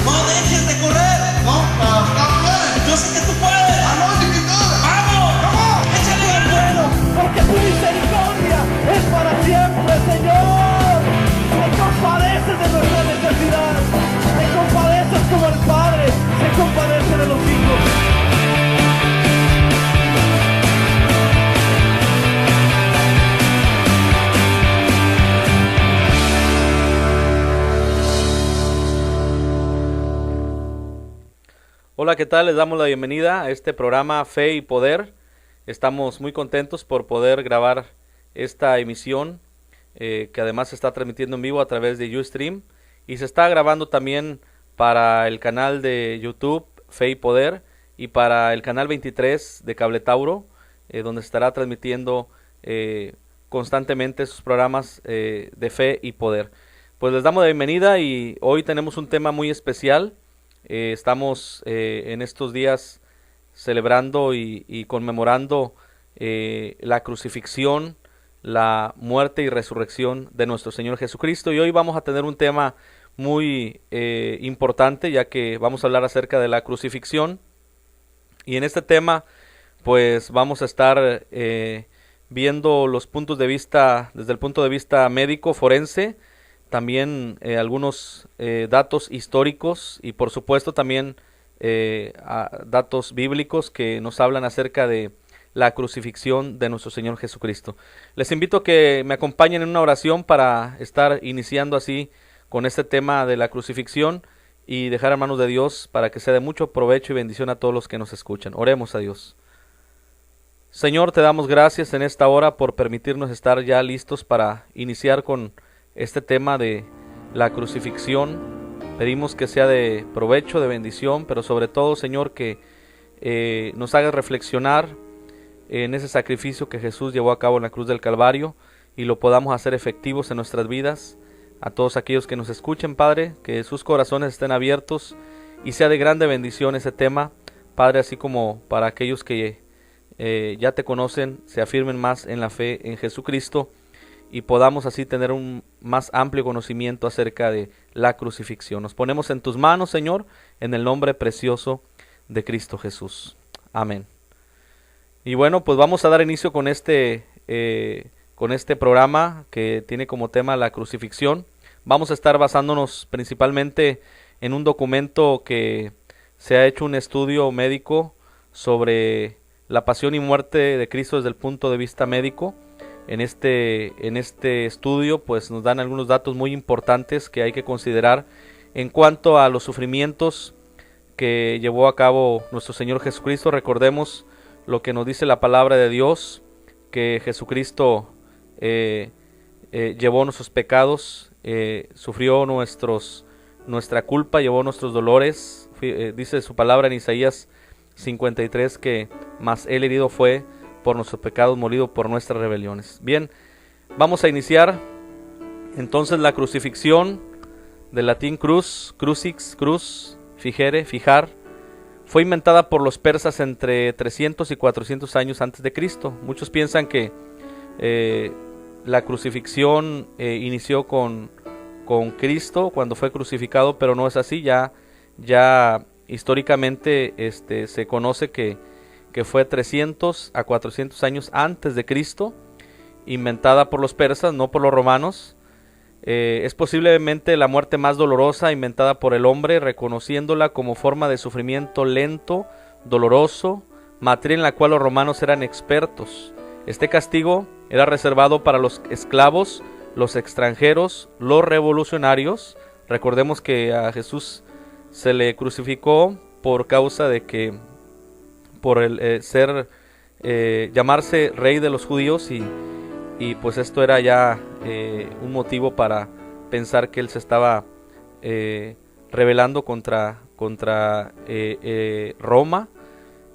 No dejes de correr. Yo sé que tú puedes. ¡Vamos! ¡Échale ganas! Bueno, porque tu misericordia es para siempre, Señor. Te compadeces de nuestra necesidad. Te compadeces como el Padre se compadece de los hijos. Hola, ¿qué tal? Les damos la bienvenida a este programa Fe y Poder. Estamos muy contentos por poder grabar esta emisión que además se está transmitiendo en vivo a través de Ustream y se está grabando también para el canal de YouTube Fe y Poder y para el canal 23 de Cable Tauro, donde se estará transmitiendo constantemente sus programas de Fe y Poder. Pues les damos la bienvenida y hoy tenemos un tema muy especial. Estamos en estos días celebrando y conmemorando la crucifixión, la muerte y resurrección de nuestro Señor Jesucristo, y hoy vamos a tener un tema muy importante, ya que vamos a hablar acerca de la crucifixión. Y en este tema pues vamos a estar viendo los puntos de vista desde el punto de vista médico, forense, también algunos datos históricos y por supuesto también datos bíblicos que nos hablan acerca de la crucifixión de nuestro Señor Jesucristo. Les invito a que me acompañen en una oración para estar iniciando así con este tema de la crucifixión y dejar en manos de Dios para que sea de mucho provecho y bendición a todos los que nos escuchan. Oremos a Dios. Señor, te damos gracias en esta hora por permitirnos estar ya listos para iniciar con este tema de la crucifixión. Pedimos que sea de provecho, de bendición, pero sobre todo, Señor, que nos hagas reflexionar en ese sacrificio que Jesús llevó a cabo en la cruz del Calvario y lo podamos hacer efectivos en nuestras vidas. A todos aquellos que nos escuchen, Padre, que sus corazones estén abiertos y sea de grande bendición ese tema, Padre, así como para aquellos que ya te conocen, se afirmen más en la fe en Jesucristo y podamos así tener un más amplio conocimiento acerca de la crucifixión. Nos ponemos en tus manos, Señor, en el nombre precioso de Cristo Jesús. Amén. Y bueno, pues vamos a dar inicio con este programa que tiene como tema la crucifixión. Vamos a estar basándonos principalmente en un documento que se ha hecho un estudio médico sobre la pasión y muerte de Cristo desde el punto de vista médico. En este estudio pues nos dan algunos datos muy importantes que hay que considerar en cuanto a los sufrimientos que llevó a cabo nuestro Señor Jesucristo. Recordemos lo que nos dice la palabra de Dios, que Jesucristo llevó nuestros pecados, sufrió nuestra culpa, llevó nuestros dolores. Dice su palabra en Isaías 53 que mas él herido fue por nuestros pecados, molido por nuestras rebeliones. Bien, vamos a iniciar entonces la crucifixión, del latín cruz, crucix, cruz, figere, fijar. Fue inventada por los persas entre 300 y 400 años antes de Cristo. Muchos piensan que la crucifixión inició con Cristo cuando fue crucificado, pero no es así. Ya históricamente se conoce que fue 300 a 400 años antes de Cristo, inventada por los persas, no por los romanos. Es posiblemente la muerte más dolorosa inventada por el hombre, reconociéndola como forma de sufrimiento lento, doloroso, materia en la cual los romanos eran expertos. Este castigo era reservado para los esclavos, los extranjeros, los revolucionarios. Recordemos que a Jesús se le crucificó por causa de que por el llamarse rey de los judíos y pues esto era ya un motivo para pensar que él se estaba rebelando contra Roma,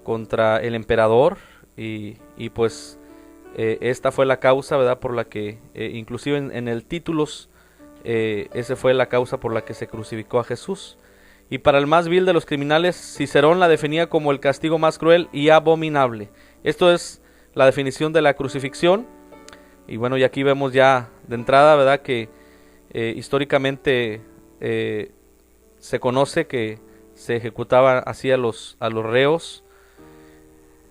contra el emperador y pues esta fue la causa, ¿verdad?, por la que inclusive en el títulos esa fue la causa por la que se crucificó a Jesús. Y para el más vil de los criminales, Cicerón la definía como el castigo más cruel y abominable. Esto es la definición de la crucifixión. Y bueno, y aquí vemos ya de entrada, ¿verdad?, que históricamente se conoce que se ejecutaba así a los reos.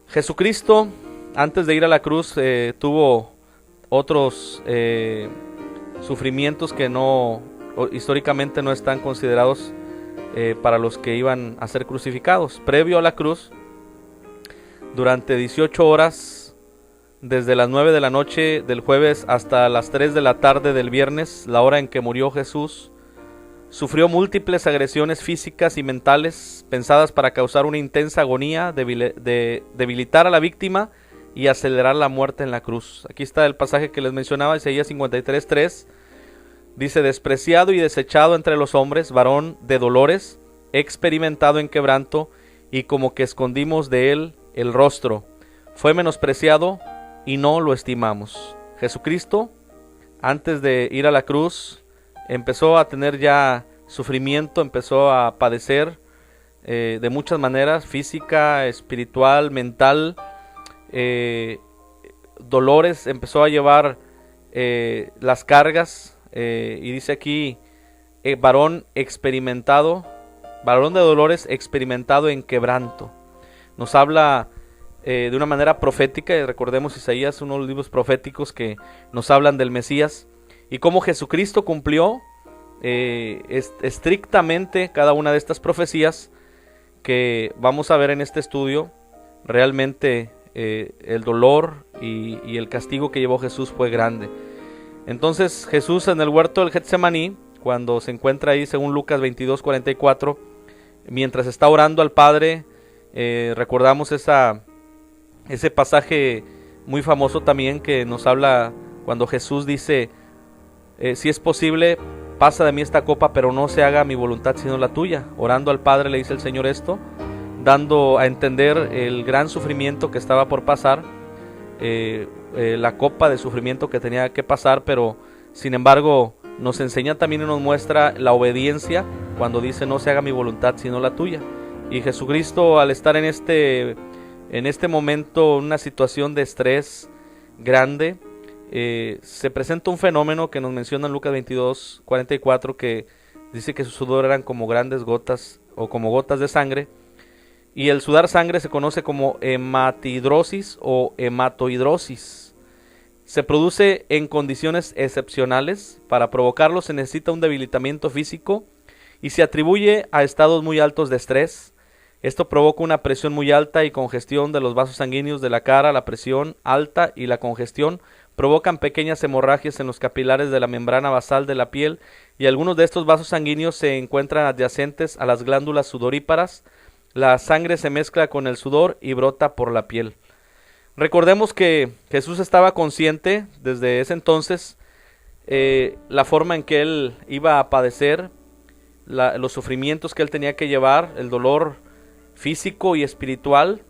Jesucristo, antes de ir a la cruz, tuvo otros sufrimientos que históricamente no están considerados para los que iban a ser crucificados. Previo a la cruz, durante 18 horas, desde las 9 de la noche del jueves hasta las 3 de la tarde del viernes, la hora en que murió Jesús, sufrió múltiples agresiones físicas y mentales pensadas para causar una intensa agonía, debilitar a la víctima y acelerar la muerte en la cruz. Aquí está el pasaje que les mencionaba, Isaías 53:3. Dice: despreciado y desechado entre los hombres, varón de dolores, experimentado en quebranto, y como que escondimos de él el rostro. Fue menospreciado y no lo estimamos. Jesucristo, antes de ir a la cruz, empezó a tener ya sufrimiento, empezó a padecer de muchas maneras: física, espiritual, mental, dolores, empezó a llevar las cargas, y dice aquí, varón experimentado, varón de dolores, experimentado en quebranto. Nos habla de una manera profética, y recordemos Isaías, uno de los libros proféticos que nos hablan del Mesías, y cómo Jesucristo cumplió estrictamente cada una de estas profecías que vamos a ver en este estudio. Realmente el dolor y el castigo que llevó Jesús fue grande. Entonces Jesús en el huerto del Getsemaní, cuando se encuentra ahí según Lucas 22:44, mientras está orando al Padre, recordamos ese pasaje muy famoso también que nos habla cuando Jesús dice: si es posible, pasa de mí esta copa, pero no se haga mi voluntad sino la tuya. Orando al Padre le dice el Señor esto, dando a entender el gran sufrimiento que estaba por pasar, la copa de sufrimiento que tenía que pasar, pero sin embargo nos enseña también y nos muestra la obediencia cuando dice: no se haga mi voluntad sino la tuya. Y Jesucristo, al estar en este momento, una situación de estrés grande, se presenta un fenómeno que nos menciona en Lucas 22:44, que dice que su sudor eran como grandes gotas o como gotas de sangre, y el sudar sangre se conoce como hematidrosis o hematoidrosis. Se produce en condiciones excepcionales. Para provocarlo se necesita un debilitamiento físico y se atribuye a estados muy altos de estrés. Esto provoca una presión muy alta y congestión de los vasos sanguíneos de la cara. La presión alta y la congestión provocan pequeñas hemorragias en los capilares de la membrana basal de la piel, y algunos de estos vasos sanguíneos se encuentran adyacentes a las glándulas sudoríparas. La sangre se mezcla con el sudor y brota por la piel. Recordemos que Jesús estaba consciente desde ese entonces la forma en que él iba a padecer, los sufrimientos que él tenía que llevar, el dolor físico y espiritual,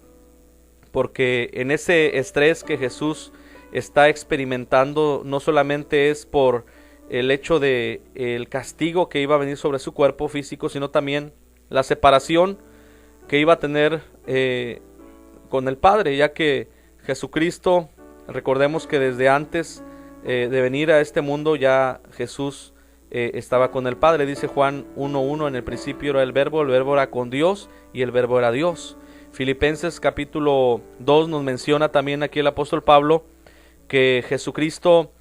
porque en ese estrés que Jesús está experimentando no solamente es por el hecho de el castigo que iba a venir sobre su cuerpo físico, sino también la separación que iba a tener con el Padre, ya que Jesucristo, recordemos que desde antes de venir a este mundo ya Jesús estaba con el Padre. Dice Juan 1:1: en el principio era el verbo era con Dios y el verbo era Dios. Filipenses capítulo 2 nos menciona también aquí el apóstol Pablo que Jesucristo,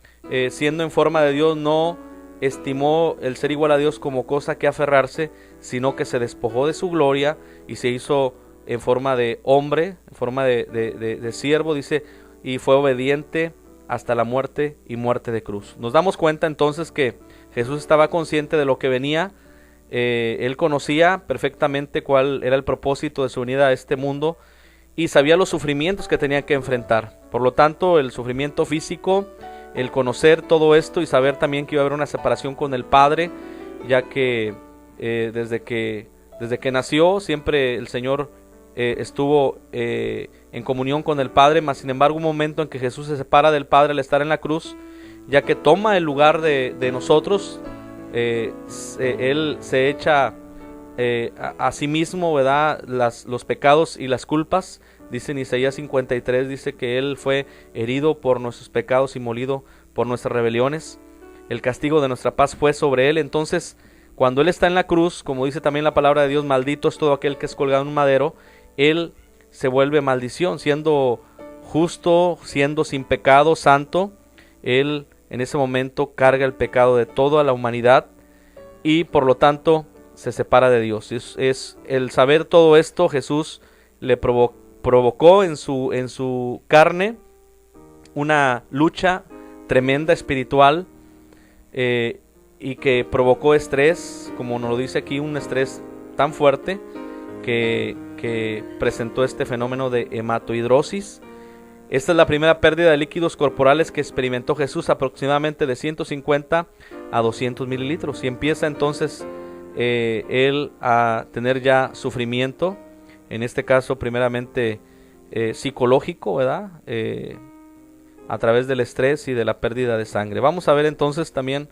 siendo en forma de Dios, no estimó el ser igual a Dios como cosa que aferrarse, sino que se despojó de su gloria y se hizo en forma de hombre, en forma de siervo, dice, y fue obediente hasta la muerte y muerte de cruz. Nos damos cuenta entonces que Jesús estaba consciente de lo que venía. Él conocía perfectamente cuál era el propósito de su venida a este mundo y sabía los sufrimientos que tenía que enfrentar. Por lo tanto, el sufrimiento físico, el conocer todo esto y saber también que iba a haber una separación con el Padre, ya que desde que nació siempre el Señor estuvo en comunión con el Padre, mas sin embargo un momento en que Jesús se separa del Padre al estar en la cruz, ya que toma el lugar de nosotros, Él se echa a sí mismo, ¿verdad?, los pecados y las culpas. Dice en Isaías 53, dice que Él fue herido por nuestros pecados y molido por nuestras rebeliones. El castigo de nuestra paz fue sobre Él. Entonces, cuando Él está en la cruz, como dice también la palabra de Dios, maldito es todo aquel que es colgado en un madero, Él se vuelve maldición, siendo justo, siendo sin pecado, santo. Él en ese momento carga el pecado de toda la humanidad y por lo tanto se separa de Dios. Es el saber todo esto, Jesús le provocó en su carne una lucha tremenda espiritual, y que provocó estrés, como nos lo dice aquí, un estrés tan fuerte que presentó este fenómeno de hematohidrosis. Esta es la primera pérdida de líquidos corporales que experimentó Jesús, aproximadamente de 150 a 200 mililitros, y empieza entonces él a tener ya sufrimiento, en este caso primeramente psicológico, ¿verdad? A través del estrés y de la pérdida de sangre. Vamos a ver entonces también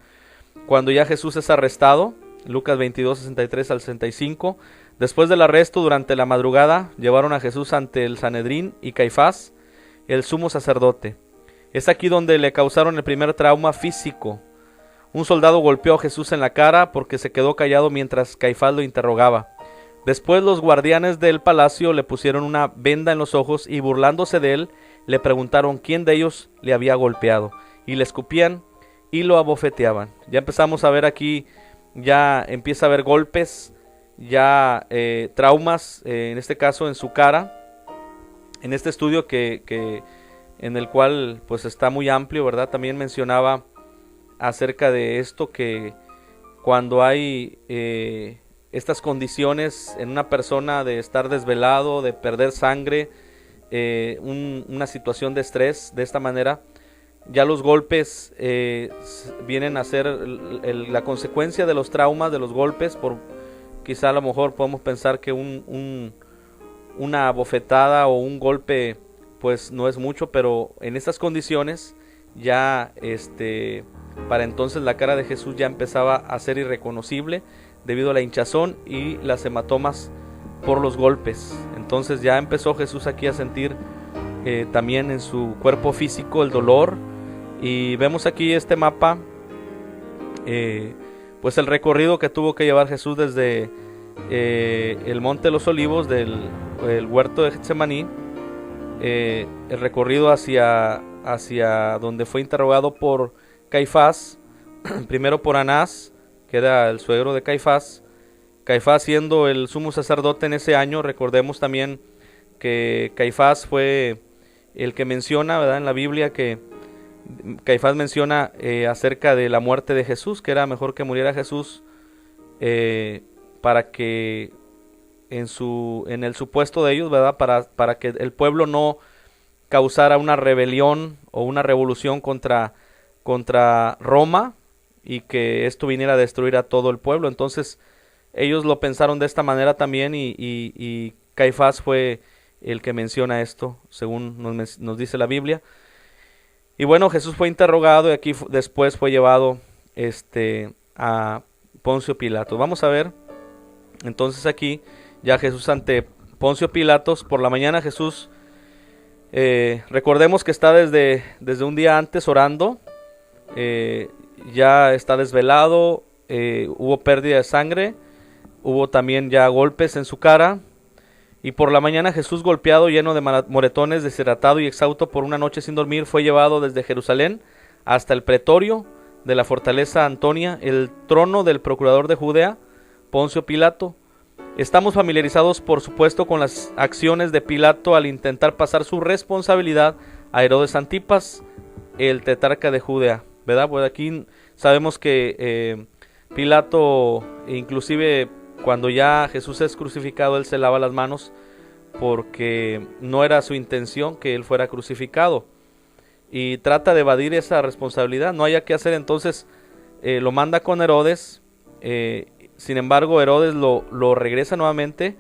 cuando ya Jesús es arrestado, Lucas 22, 63 al 65. Después del arresto, durante la madrugada, llevaron a Jesús ante el Sanedrín y Caifás, el sumo sacerdote. Es aquí donde le causaron el primer trauma físico. Un soldado golpeó a Jesús en la cara porque se quedó callado mientras Caifás lo interrogaba. Después los guardianes del palacio le pusieron una venda en los ojos y, burlándose de él, le preguntaron quién de ellos le había golpeado, y le escupían y lo abofeteaban. Ya empezamos a ver aquí, ya empieza a haber golpes, ya traumas, en este caso en su cara, en este estudio en el cual pues está muy amplio, ¿verdad? También mencionaba acerca de esto, que cuando hay estas condiciones en una persona de estar desvelado, de perder sangre, una situación de estrés de esta manera, ya los golpes vienen a ser la consecuencia de los traumas, de los golpes. Quizá a lo mejor podemos pensar que una bofetada o un golpe pues no es mucho, pero en estas condiciones ya para entonces la cara de Jesús ya empezaba a ser irreconocible debido a la hinchazón y las hematomas por los golpes. Entonces ya empezó Jesús aquí a sentir también en su cuerpo físico el dolor. Y vemos aquí este mapa, pues el recorrido que tuvo que llevar Jesús desde el Monte de los Olivos, el huerto de Getsemaní, el recorrido hacia donde fue interrogado por Caifás, primero por Anás, que era el suegro de Caifás. Caifás siendo el sumo sacerdote en ese año. Recordemos también que Caifás fue el que menciona, ¿verdad?, en la Biblia, que Caifás menciona acerca de la muerte de Jesús, que era mejor que muriera Jesús para que en el supuesto de ellos, ¿verdad?, para que el pueblo no causara una rebelión o una revolución contra Roma y que esto viniera a destruir a todo el pueblo. Entonces ellos lo pensaron de esta manera también, y Caifás fue el que menciona esto, según nos dice la Biblia. Y bueno, Jesús fue interrogado y aquí después fue llevado a Poncio Pilato. Vamos a ver entonces aquí ya Jesús ante Poncio Pilatos. Por la mañana Jesús, recordemos que está desde un día antes orando, ya está desvelado, hubo pérdida de sangre, hubo también ya golpes en su cara. Y por la mañana Jesús, golpeado, lleno de moretones, deshidratado y exhausto por una noche sin dormir, fue llevado desde Jerusalén hasta el pretorio de la fortaleza Antonia, el trono del procurador de Judea, Poncio Pilato. Estamos familiarizados, por supuesto, con las acciones de Pilato al intentar pasar su responsabilidad a Herodes Antipas, el tetrarca de Judea, ¿verdad? Pues aquí sabemos que Pilato, inclusive cuando ya Jesús es crucificado, él se lava las manos porque no era su intención que él fuera crucificado, y trata de evadir esa responsabilidad. No haya que hacer, entonces lo manda con Herodes. Sin embargo, Herodes lo regresa nuevamente,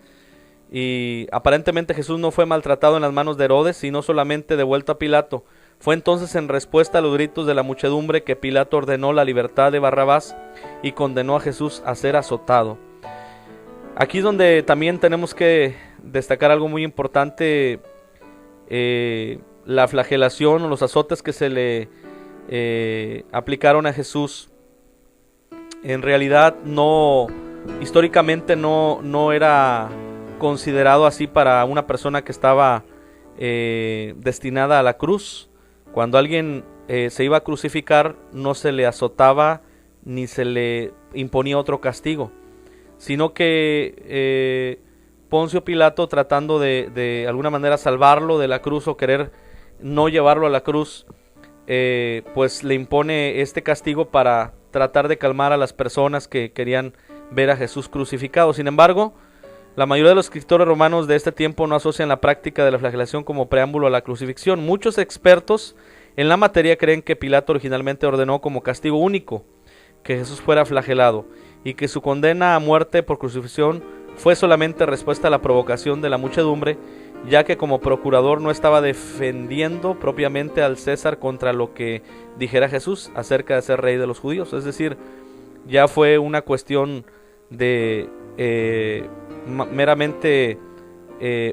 y aparentemente Jesús no fue maltratado en las manos de Herodes, sino solamente devuelto a Pilato. Fue entonces en respuesta a los gritos de la muchedumbre que Pilato ordenó la libertad de Barrabás y condenó a Jesús a ser azotado. Aquí es donde también tenemos que destacar algo muy importante, la flagelación o los azotes que se le aplicaron a Jesús en realidad históricamente no era considerado así para una persona que estaba destinada a la cruz. Cuando alguien se iba a crucificar, no se le azotaba ni se le imponía otro castigo, sino que Poncio Pilato, tratando de alguna manera salvarlo de la cruz o querer no llevarlo a la cruz, pues le impone este castigo para tratar de calmar a las personas que querían ver a Jesús crucificado. Sin embargo, la mayoría de los escritores romanos de este tiempo no asocian la práctica de la flagelación como preámbulo a la crucifixión. Muchos expertos en la materia creen que Pilato originalmente ordenó como castigo único que Jesús fuera flagelado, y que su condena a muerte por crucifixión fue solamente respuesta a la provocación de la muchedumbre, ya que como procurador no estaba defendiendo propiamente al César contra lo que dijera Jesús acerca de ser rey de los judíos. Es decir, ya fue una cuestión de meramente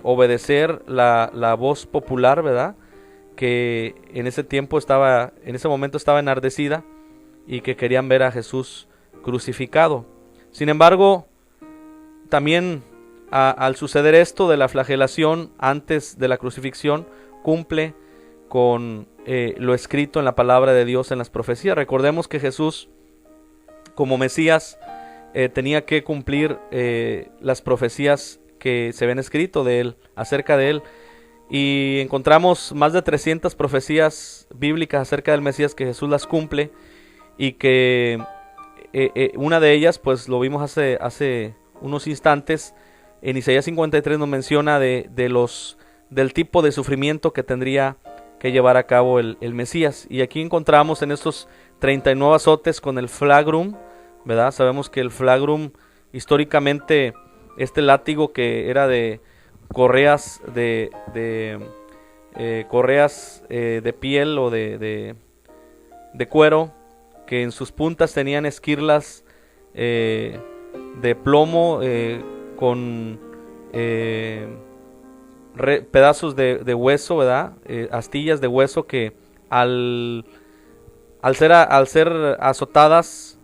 obedecer la voz popular, ¿verdad?, que en ese momento estaba enardecida y que querían ver a Jesús crucificado. Sin embargo, también al suceder esto de la flagelación antes de la crucifixión, cumple con lo escrito en la palabra de Dios en las profecías. Recordemos que Jesús, como Mesías, tenía que cumplir las profecías que se habían escrito de él, acerca de él, y encontramos más de 300 profecías bíblicas acerca del Mesías que Jesús las cumple, y que una de ellas, pues lo vimos hace unos instantes, en Isaías 53 nos menciona del tipo de sufrimiento que tendría que llevar a cabo el Mesías. Y aquí encontramos en estos 39 azotes con el flagrum, ¿verdad? Sabemos que el flagrum, históricamente, este látigo que era de correas correas de piel o de cuero, que en sus puntas tenían esquirlas de plomo con pedazos de hueso, ¿verdad? Astillas de hueso que al ser azotadas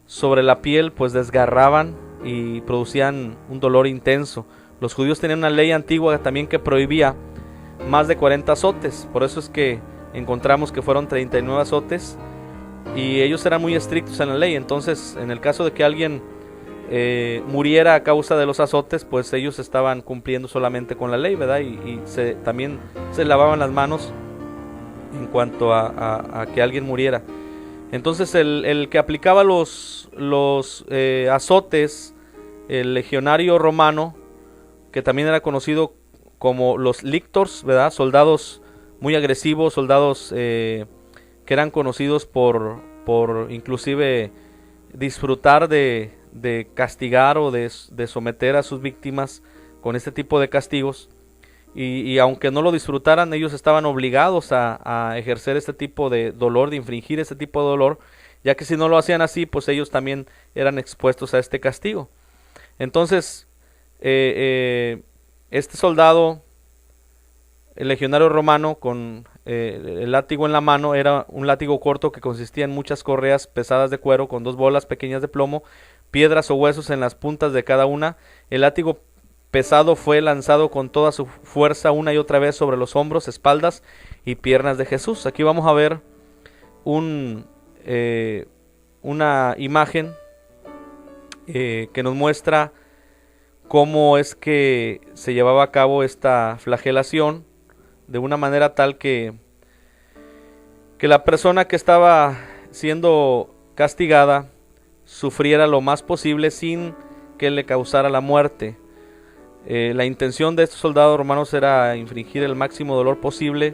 sobre la piel, pues desgarraban y producían un dolor intenso. Los judíos tenían una ley antigua también que prohibía más de 40 azotes. Por eso es que encontramos que fueron 39 azotes, y ellos eran muy estrictos en la ley. Entonces, en el caso de que alguien muriera a causa de los azotes, pues ellos estaban cumpliendo solamente con la ley, ¿verdad? Y también se lavaban las manos en cuanto a que alguien muriera. Entonces el que aplicaba los azotes, el legionario romano, que también era conocido como los lictors, ¿verdad?, soldados muy agresivos, soldados que eran conocidos por inclusive disfrutar de castigar o de someter a sus víctimas con este tipo de castigos, y aunque no lo disfrutaran, ellos estaban obligados a ejercer este tipo de dolor, de infringir este tipo de dolor, ya que si no lo hacían así, pues ellos también eran expuestos a este castigo. Entonces este soldado, el legionario romano, con el látigo en la mano, era un látigo corto que consistía en muchas correas pesadas de cuero con 2 bolas pequeñas de plomo, piedras o huesos en las puntas de cada una. El látigo pesado fue lanzado con toda su fuerza una y otra vez sobre los hombros, espaldas y piernas de Jesús. Aquí vamos a ver una imagen que nos muestra cómo es que se llevaba a cabo esta flagelación, de una manera tal que la persona que estaba siendo castigada sufriera lo más posible sin que le causara la muerte. La intención de estos soldados romanos era infligir el máximo dolor posible,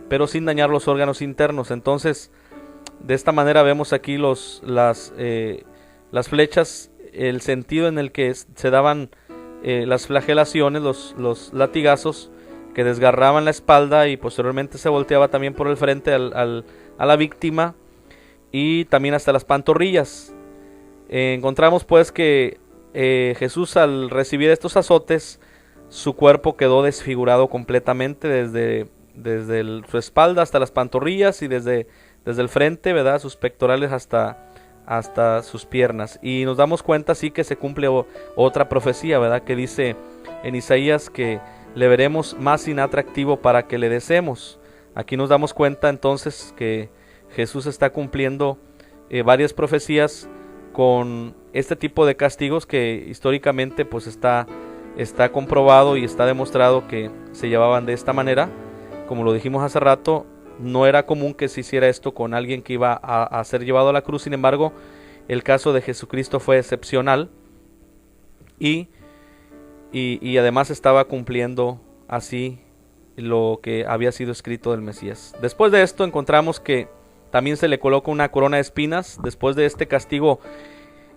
pero sin dañar los órganos internos. Entonces, de esta manera vemos aquí las flechas, el sentido en el que se daban las flagelaciones, los latigazos que desgarraban la espalda, y posteriormente se volteaba también por el frente a la víctima, y también hasta las pantorrillas. Encontramos pues que Jesús, al recibir estos azotes, su cuerpo quedó desfigurado completamente desde su espalda hasta las pantorrillas, y desde el frente, ¿verdad?, sus pectorales hasta hasta sus piernas. Y nos damos cuenta así que se cumple otra profecía, ¿verdad? Que dice en Isaías que le veremos más inatractivo para que le deseemos. Aquí nos damos cuenta entonces que Jesús está cumpliendo varias profecías con este tipo de castigos que históricamente pues está comprobado y está demostrado que se llevaban de esta manera. Como lo dijimos hace rato, no era común que se hiciera esto con alguien que iba a ser llevado a la cruz. Sin embargo, el caso de Jesucristo fue excepcional y además estaba cumpliendo así lo que había sido escrito del Mesías. Después de esto encontramos que también se le coloca una corona de espinas. Después de este castigo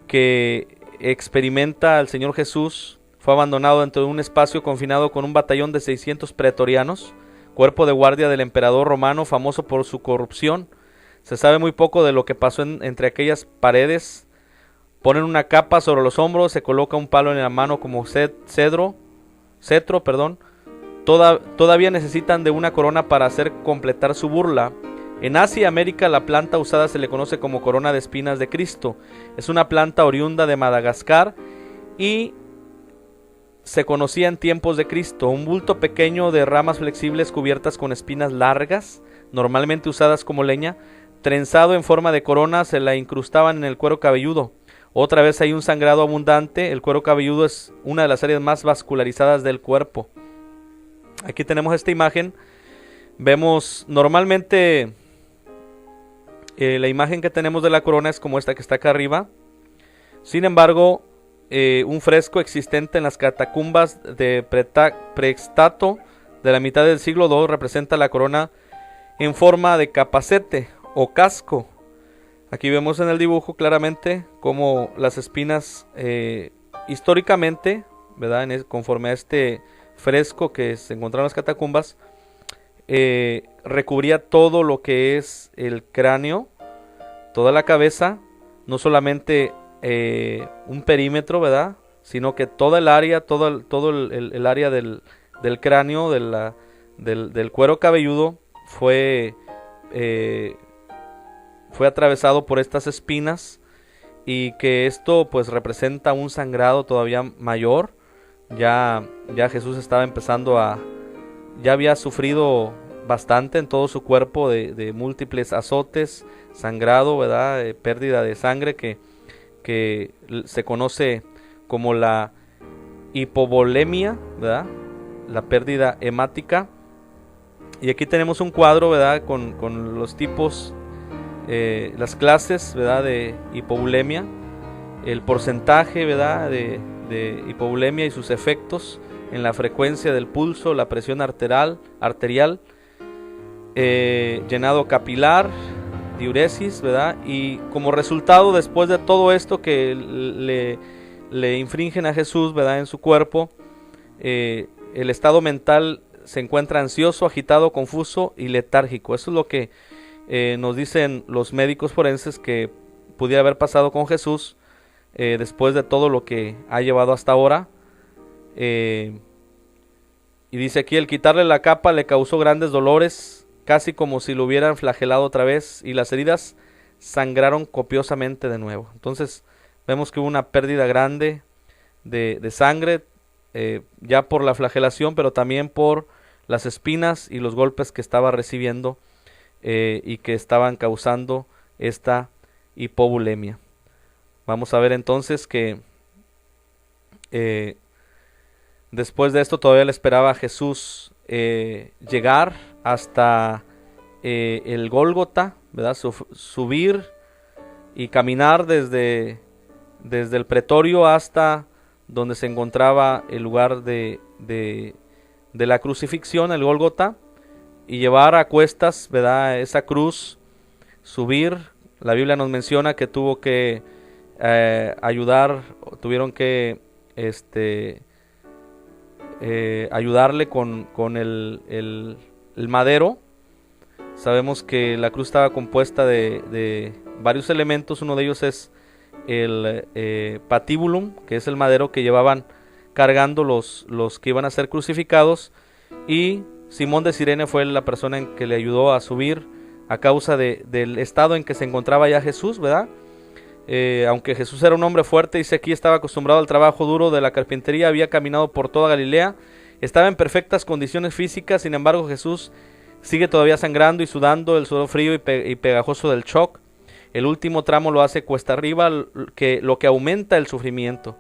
que experimenta el Señor Jesús, fue abandonado dentro de un espacio confinado con un batallón de 600 pretorianos, cuerpo de guardia del emperador romano, famoso por su corrupción. Se sabe muy poco de lo que pasó entre aquellas paredes. Ponen una capa sobre los hombros, se coloca un palo en la mano como cetro. Todavía necesitan de una corona para hacer completar su burla. En Asia y América la planta usada se le conoce como corona de espinas de Cristo. Es una planta oriunda de Madagascar y se conocía en tiempos de Cristo. Un bulto pequeño de ramas flexibles cubiertas con espinas largas, normalmente usadas como leña, trenzado en forma de corona, se la incrustaban en el cuero cabelludo. Otra vez hay un sangrado abundante. El cuero cabelludo es una de las áreas más vascularizadas del cuerpo. Aquí tenemos esta imagen. Vemos normalmente la imagen que tenemos de la corona es como esta que está acá arriba. Sin embargo, un fresco existente en las catacumbas de Prextato de la mitad del siglo II representa la corona en forma de capacete o casco. Aquí vemos en el dibujo claramente cómo las espinas históricamente, ¿verdad? Conforme a este fresco que se encontraba en las catacumbas, recubría todo lo que es el cráneo, toda la cabeza, no solamente un perímetro, ¿verdad? Sino que toda el área, todo el área del cráneo, del cuero cabelludo fue atravesado por estas espinas, y que esto pues representa un sangrado todavía mayor. Ya Jesús estaba empezando ya había sufrido bastante en todo su cuerpo de múltiples azotes, sangrado, ¿verdad? Pérdida de sangre que se conoce como la hipovolemia, ¿verdad? La pérdida hemática. Y aquí tenemos un cuadro, ¿verdad? Con los tipos, las clases, ¿verdad? De hipovolemia, el porcentaje, ¿verdad? De hipovolemia y sus efectos en la frecuencia del pulso, la presión arterial, llenado capilar, diuresis, ¿verdad? Y como resultado, después de todo esto que le infringen a Jesús, ¿verdad? En su cuerpo, el estado mental se encuentra ansioso, agitado, confuso y letárgico. Eso es lo que nos dicen los médicos forenses que pudiera haber pasado con Jesús después de todo lo que ha llevado hasta ahora. Y dice aquí: el quitarle la capa le causó grandes dolores, casi como si lo hubieran flagelado otra vez, y las heridas sangraron copiosamente de nuevo. Entonces vemos que hubo una pérdida grande de sangre, ya por la flagelación, pero también por las espinas y los golpes que estaba recibiendo, y que estaban causando esta hipovolemia. Vamos a ver entonces que después de esto todavía le esperaba a Jesús llegar hasta el Gólgota, ¿verdad? Subir y caminar desde el pretorio hasta donde se encontraba el lugar de la crucifixión, el Gólgota, y llevar a cuestas, ¿verdad? Esa cruz, subir. La Biblia nos menciona que tuvo que tuvieron que ayudarle con el madero. Sabemos que la cruz estaba compuesta de varios elementos. Uno de ellos es el patibulum, que es el madero que llevaban cargando los que iban a ser crucificados, y Simón de Cirene fue la persona en que le ayudó a subir a causa del estado en que se encontraba ya Jesús, ¿verdad? aunque Jesús era un hombre fuerte, dice aquí, estaba acostumbrado al trabajo duro de la carpintería, había caminado por toda Galilea, estaba en perfectas condiciones físicas. Sin embargo, Jesús sigue todavía sangrando y sudando, el sudor frío y pegajoso del shock. El último tramo lo hace cuesta arriba, lo que aumenta el sufrimiento.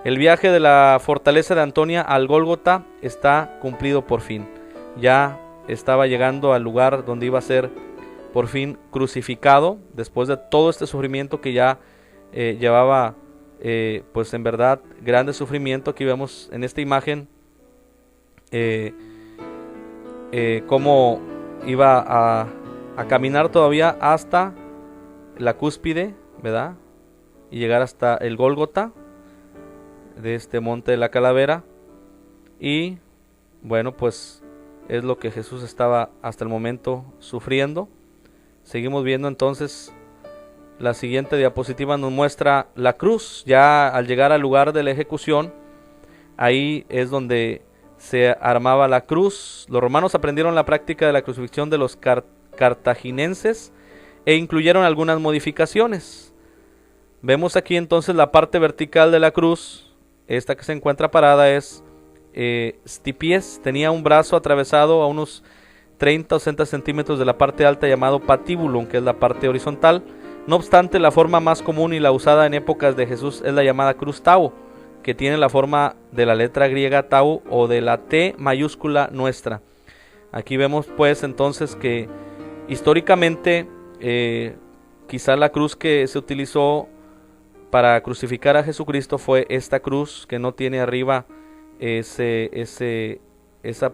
El viaje de la fortaleza de Antonia al Gólgota está cumplido por fin. Ya estaba llegando al lugar donde iba a ser por fin crucificado, después de todo este sufrimiento que ya llevaba, pues en verdad, grande sufrimiento. Aquí vemos en esta imagen cómo iba a caminar todavía hasta la cúspide, ¿verdad? Y llegar hasta el Gólgota de este monte de la calavera. Y bueno, pues es lo que Jesús estaba hasta el momento sufriendo. Seguimos viendo entonces. La siguiente diapositiva nos muestra la cruz. Ya al llegar al lugar de la ejecución, ahí es donde se armaba la cruz. Los romanos aprendieron la práctica de la crucifixión de los cartaginenses e incluyeron algunas modificaciones. Vemos aquí entonces la parte vertical de la cruz. Esta que se encuentra parada es stipies. Tenía un brazo atravesado a unos 30 o 60 centímetros de la parte alta, llamado patibulum, que es la parte horizontal. No obstante, la forma más común y la usada en épocas de Jesús es la llamada cruz tau, que tiene la forma de la letra griega tau o de la T mayúscula nuestra. Aquí vemos pues entonces que históricamente quizá la cruz que se utilizó para crucificar a Jesucristo fue esta cruz, que no tiene arriba esa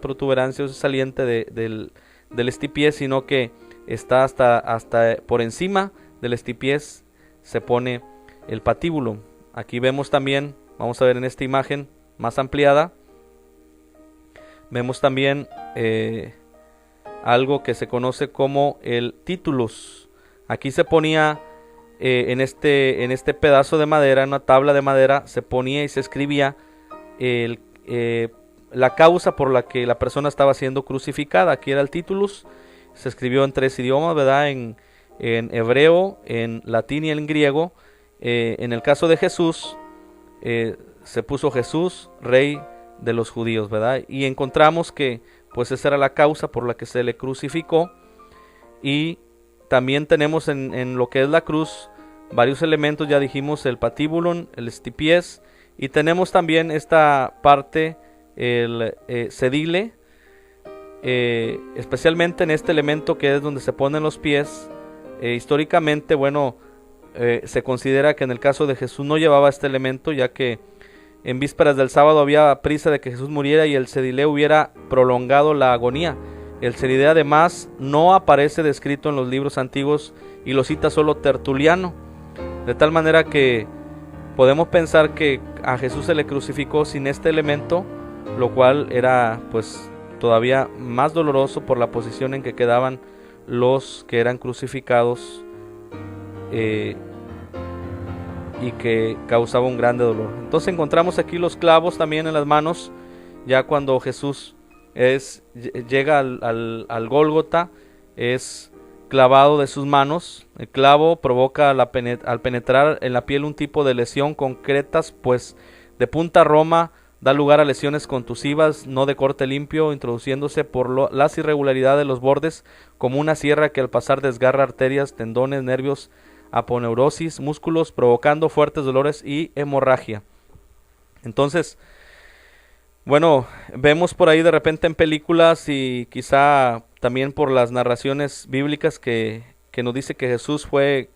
protuberancia o ese saliente del estipiés, sino que está hasta por encima del estipiés se pone el patíbulo. Aquí vemos también, vamos a ver en esta imagen más ampliada, vemos también algo que se conoce como el titulus. Aquí se ponía en este pedazo de madera, en una tabla de madera, se ponía y se escribía la causa por la que la persona estaba siendo crucificada. Aquí era el titulus. Se escribió en 3 idiomas, ¿verdad? En hebreo, en latín y en griego. En el caso de Jesús, se puso Jesús, rey de los judíos, ¿verdad? Y encontramos que pues esa era la causa por la que se le crucificó. Y también tenemos en lo que es la cruz varios elementos. Ya dijimos el patíbulum, el estipiés, y tenemos también esta parte, el cedile, especialmente en este elemento que es donde se ponen los pies. Históricamente, bueno, se considera que en el caso de Jesús no llevaba este elemento, ya que en vísperas del sábado había prisa de que Jesús muriera y el cedile hubiera prolongado la agonía. El cedile además no aparece descrito en los libros antiguos y lo cita solo Tertuliano, de tal manera que podemos pensar que a Jesús se le crucificó sin este elemento, lo cual era pues todavía más doloroso por la posición en que quedaban los que eran crucificados, y que causaba un grande dolor. Entonces encontramos aquí los clavos también en las manos, ya cuando Jesús llega al Gólgota, es clavado de sus manos. El clavo provoca al penetrar en la piel un tipo de lesión concretas, pues de punta a roma da lugar a lesiones contusivas, no de corte limpio, introduciéndose por las irregularidades de los bordes, como una sierra que al pasar desgarra arterias, tendones, nervios, aponeurosis, músculos, provocando fuertes dolores y hemorragia. Entonces, bueno, vemos por ahí de repente en películas y quizá también por las narraciones bíblicas que nos dice que Jesús fue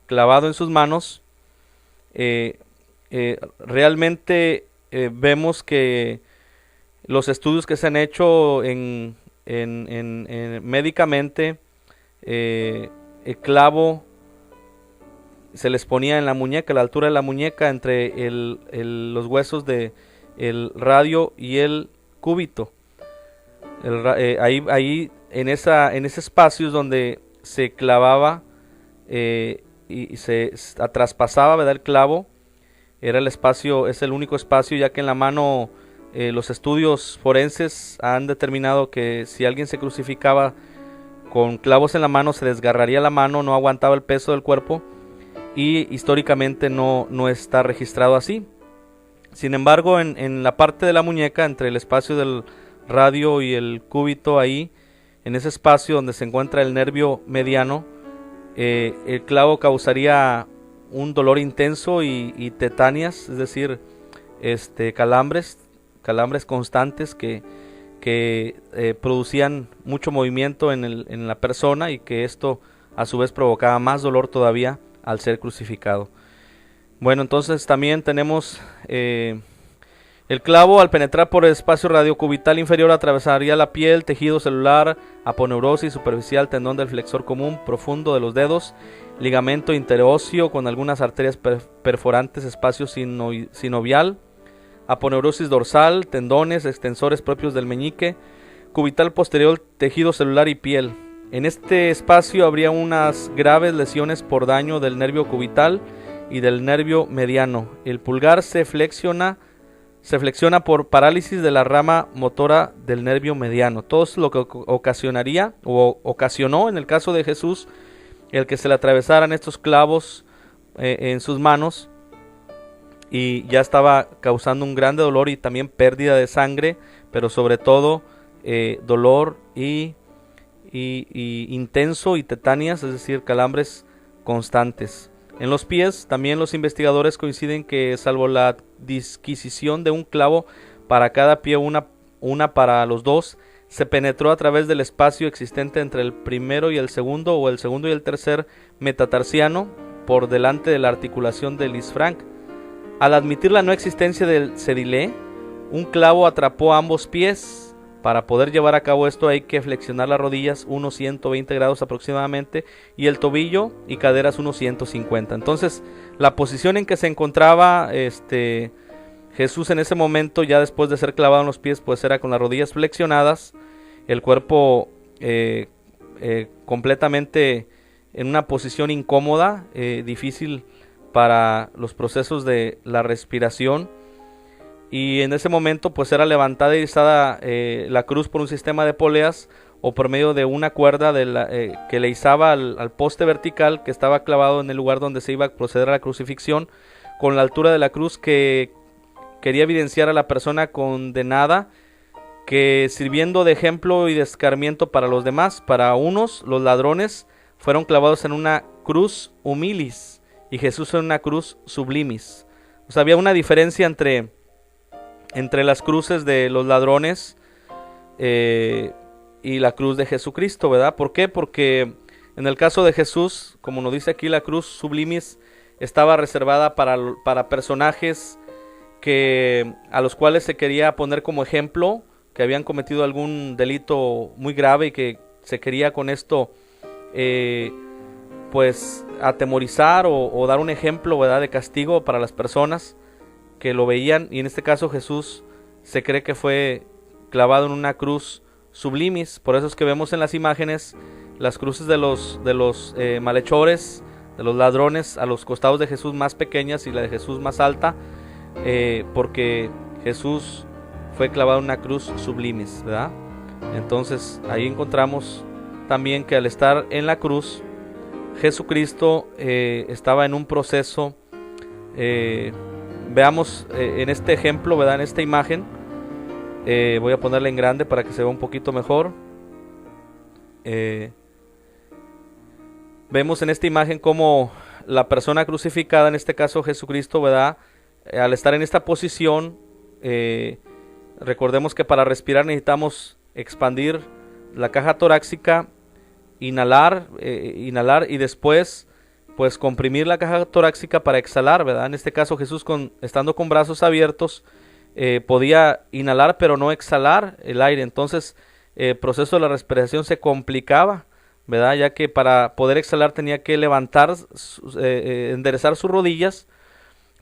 clavado en sus manos. Realmente vemos que los estudios que se han hecho médicamente, el clavo se les ponía en la muñeca, a la altura de la muñeca, entre los huesos del radio y el cúbito. Ahí en ese espacio es donde se clavaba y se traspasaba, ¿verdad? El clavo. Era el espacio, es el único espacio, ya que en la mano los estudios forenses han determinado que si alguien se crucificaba con clavos en la mano, se desgarraría la mano, no aguantaba el peso del cuerpo y históricamente no está registrado así. Sin embargo, en la parte de la muñeca, entre el espacio del radio y el cúbito, ahí, en ese espacio donde se encuentra el nervio mediano, el clavo causaría un dolor intenso y tetáneas, es decir, calambres constantes que producían mucho movimiento en la persona, y que esto a su vez provocaba más dolor todavía al ser crucificado. Bueno, entonces también tenemos el clavo, al penetrar por el espacio radiocubital inferior, atravesaría la piel, tejido celular, aponeurosis superficial, tendón del flexor común profundo de los dedos, ligamento interóseo con algunas arterias perforantes, espacio sinovial, aponeurosis dorsal, tendones, extensores propios del meñique, cubital posterior, tejido celular y piel. En este espacio habría unas graves lesiones por daño del nervio cubital y del nervio mediano. El pulgar se flexiona por parálisis de la rama motora del nervio mediano. Todo es lo que ocasionó en el caso de Jesús el que se le atravesaran estos clavos en sus manos, y ya estaba causando un grande dolor y también pérdida de sangre, pero sobre todo dolor y intenso y tetáneas, es decir, calambres constantes. En los pies también los investigadores coinciden que, salvo la disquisición de un clavo para cada pie, una para los dos, se penetró a través del espacio existente entre el primero y el segundo, o el segundo y el tercer metatarsiano, por delante de la articulación del isfranc. Al admitir la no existencia del cedilé, un clavo atrapó ambos pies. Para poder llevar a cabo esto hay que flexionar las rodillas unos 120 grados aproximadamente, y el tobillo y caderas unos 150. Entonces, la posición en que se encontraba Jesús en ese momento, ya después de ser clavado en los pies, pues era con las rodillas flexionadas, el cuerpo completamente en una posición incómoda, difícil para los procesos de la respiración. Y en ese momento pues era levantada y izada la cruz por un sistema de poleas, o por medio de una cuerda que le izaba al poste vertical que estaba clavado en el lugar donde se iba a proceder a la crucifixión, con la altura de la cruz que quería evidenciar a la persona condenada, que sirviendo de ejemplo y de escarmiento para los demás. Para unos, los ladrones fueron clavados en una cruz humilis y Jesús en una cruz sublimis. O sea, había una diferencia entre las cruces de los ladrones y la cruz de Jesucristo, ¿verdad? ¿Por qué? Porque en el caso de Jesús, como nos dice aquí, la cruz sublimis estaba reservada para personajes a los cuales se quería poner como ejemplo, que habían cometido algún delito muy grave y que se quería con esto pues atemorizar o dar un ejemplo, ¿verdad?, de castigo para las personas que lo veían. Y en este caso Jesús se cree que fue clavado en una cruz sublimis. Por eso es que vemos en las imágenes las cruces de los malhechores, de los ladrones, a los costados de Jesús más pequeñas y la de Jesús más alta, porque Jesús fue clavado en una cruz sublimis, ¿verdad? Entonces ahí encontramos también que al estar en la cruz, Jesucristo estaba en un proceso. Veamos en este ejemplo, ¿verdad?, en esta imagen, voy a ponerla en grande para que se vea un poquito mejor. Vemos en esta imagen cómo la persona crucificada, en este caso Jesucristo, ¿verdad?, al estar en esta posición, recordemos que para respirar necesitamos expandir la caja torácica, inhalar y después pues comprimir la caja torácica para exhalar, ¿verdad? En este caso Jesús, estando con brazos abiertos, podía inhalar pero no exhalar el aire. Entonces el proceso de la respiración se complicaba, ¿verdad?, ya que para poder exhalar tenía que levantar, enderezar sus rodillas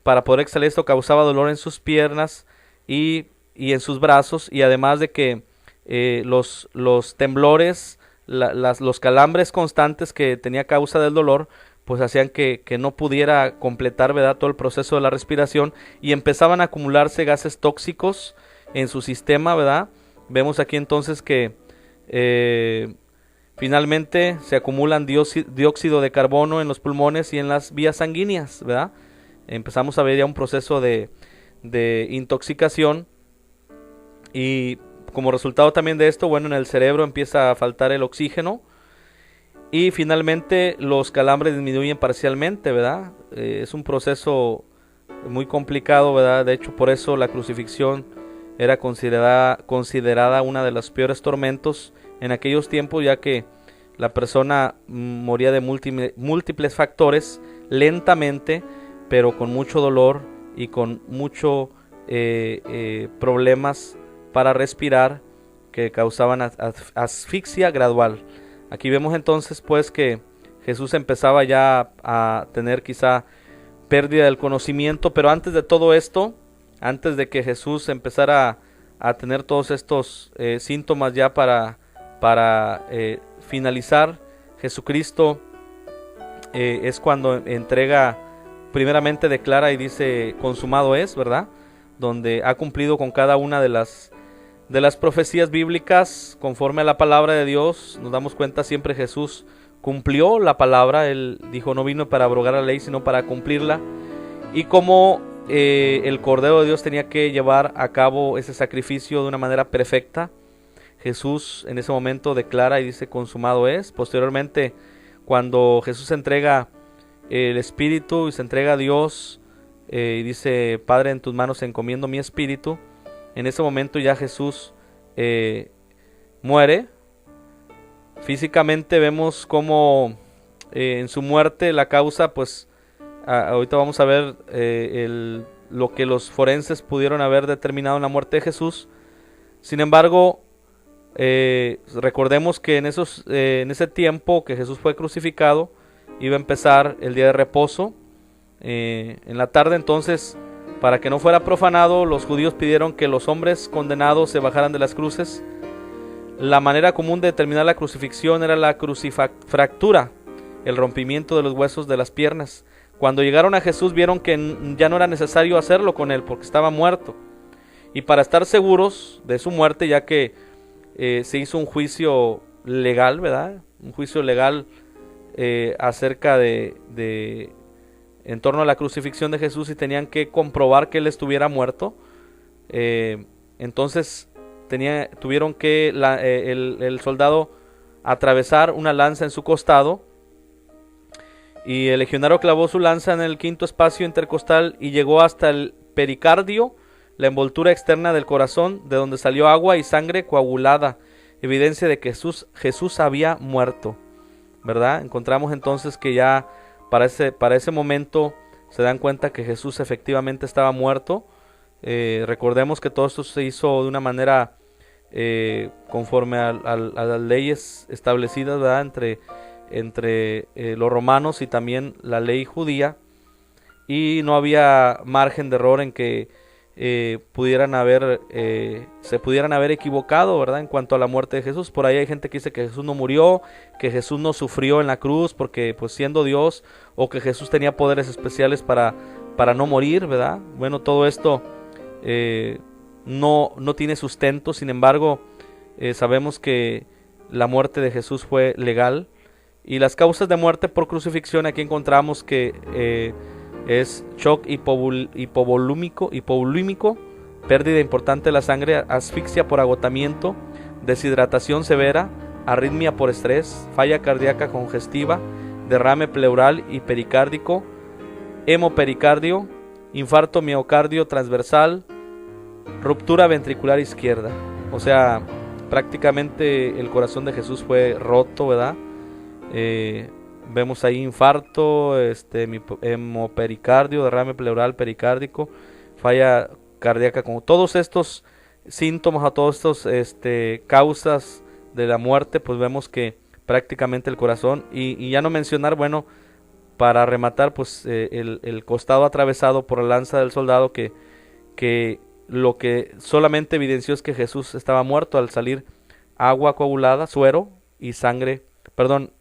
para poder exhalar. Esto causaba dolor en sus piernas y en sus brazos, y además de que los temblores, los calambres constantes que tenía causa del dolor, pues hacían que no pudiera completar, ¿verdad?, todo el proceso de la respiración, y empezaban a acumularse gases tóxicos en su sistema, ¿verdad? Vemos aquí entonces que Finalmente se acumulan dióxido de carbono en los pulmones y en las vías sanguíneas, ¿verdad? Empezamos a ver ya un proceso de intoxicación, y como resultado también de esto, bueno, en el cerebro empieza a faltar el oxígeno, y finalmente los calambres disminuyen parcialmente, ¿verdad? Es un proceso muy complicado, ¿verdad? De hecho, por eso la crucifixión era considerada una de los peores tormentos en aquellos tiempos, ya que la persona moría de múltiples factores, lentamente, pero con mucho dolor y con mucho problemas para respirar, que causaban asfixia gradual. Aquí vemos entonces pues que Jesús empezaba ya a tener quizá pérdida del conocimiento, pero antes de todo esto, antes de que Jesús empezara a tener todos estos síntomas ya para finalizar, Jesucristo es cuando entrega, primeramente declara y dice consumado es, ¿verdad? Donde ha cumplido con cada una de las profecías bíblicas conforme a la palabra de Dios. Nos damos cuenta, siempre Jesús cumplió la palabra. Él dijo, no vino para abrogar la ley, sino para cumplirla. Y como el Cordero de Dios tenía que llevar a cabo ese sacrificio de una manera perfecta, Jesús en ese momento declara y dice consumado es. Posteriormente, cuando Jesús entrega el Espíritu y se entrega a Dios, y dice, Padre, en tus manos encomiendo mi espíritu, en ese momento ya Jesús muere. Físicamente vemos como en su muerte la causa, pues ahorita vamos a ver lo que los forenses pudieron haber determinado en la muerte de Jesús. Sin embargo, recordemos que en ese tiempo que Jesús fue crucificado, iba a empezar el día de reposo. En la tarde, entonces, para que no fuera profanado, los judíos pidieron que los hombres condenados se bajaran de las cruces. La manera común de determinar la crucifixión era la crucifractura, el rompimiento de los huesos de las piernas. Cuando llegaron a Jesús vieron que ya no era necesario hacerlo con él porque estaba muerto. Y para estar seguros de su muerte, ya que se hizo un juicio legal, ¿verdad? Un juicio legal acerca en torno a la crucifixión de Jesús, y tenían que comprobar que él estuviera muerto. Entonces tuvieron que el soldado atravesar una lanza en su costado, y el legionario clavó su lanza en el quinto espacio intercostal y llegó hasta el pericardio, la envoltura externa del corazón, de donde salió agua y sangre coagulada, evidencia de que Jesús había muerto, ¿verdad? Encontramos entonces que ya para ese momento se dan cuenta que Jesús efectivamente estaba muerto. Recordemos que todo esto se hizo de una manera conforme a las leyes establecidas, ¿verdad? entre los romanos y también la ley judía, y no había margen de error en que se pudieran haber equivocado, ¿verdad? En cuanto a la muerte de Jesús. Por ahí hay gente que dice que Jesús no murió, que Jesús no sufrió en la cruz porque pues siendo Dios, o que Jesús tenía poderes especiales para no morir, ¿verdad? Bueno, todo esto no tiene sustento. Sin embargo, sabemos que la muerte de Jesús fue legal. Y las causas de muerte por crucifixión, aquí encontramos que es shock hipovolúmico, pérdida importante de la sangre, asfixia por agotamiento, deshidratación severa, arritmia por estrés, falla cardíaca congestiva, derrame pleural y pericárdico, hemopericardio, infarto miocardio transversal, ruptura ventricular izquierda. O sea, prácticamente el corazón de Jesús fue roto, ¿verdad? Vemos ahí infarto, hemopericardio, derrame pleural pericárdico, falla cardíaca, con todos estos síntomas, a todos estos causas de la muerte, pues vemos que prácticamente el corazón, y ya no mencionar, bueno, para rematar, pues el costado atravesado por la lanza del soldado, que lo que solamente evidenció es que Jesús estaba muerto al salir agua coagulada, suero y sangre,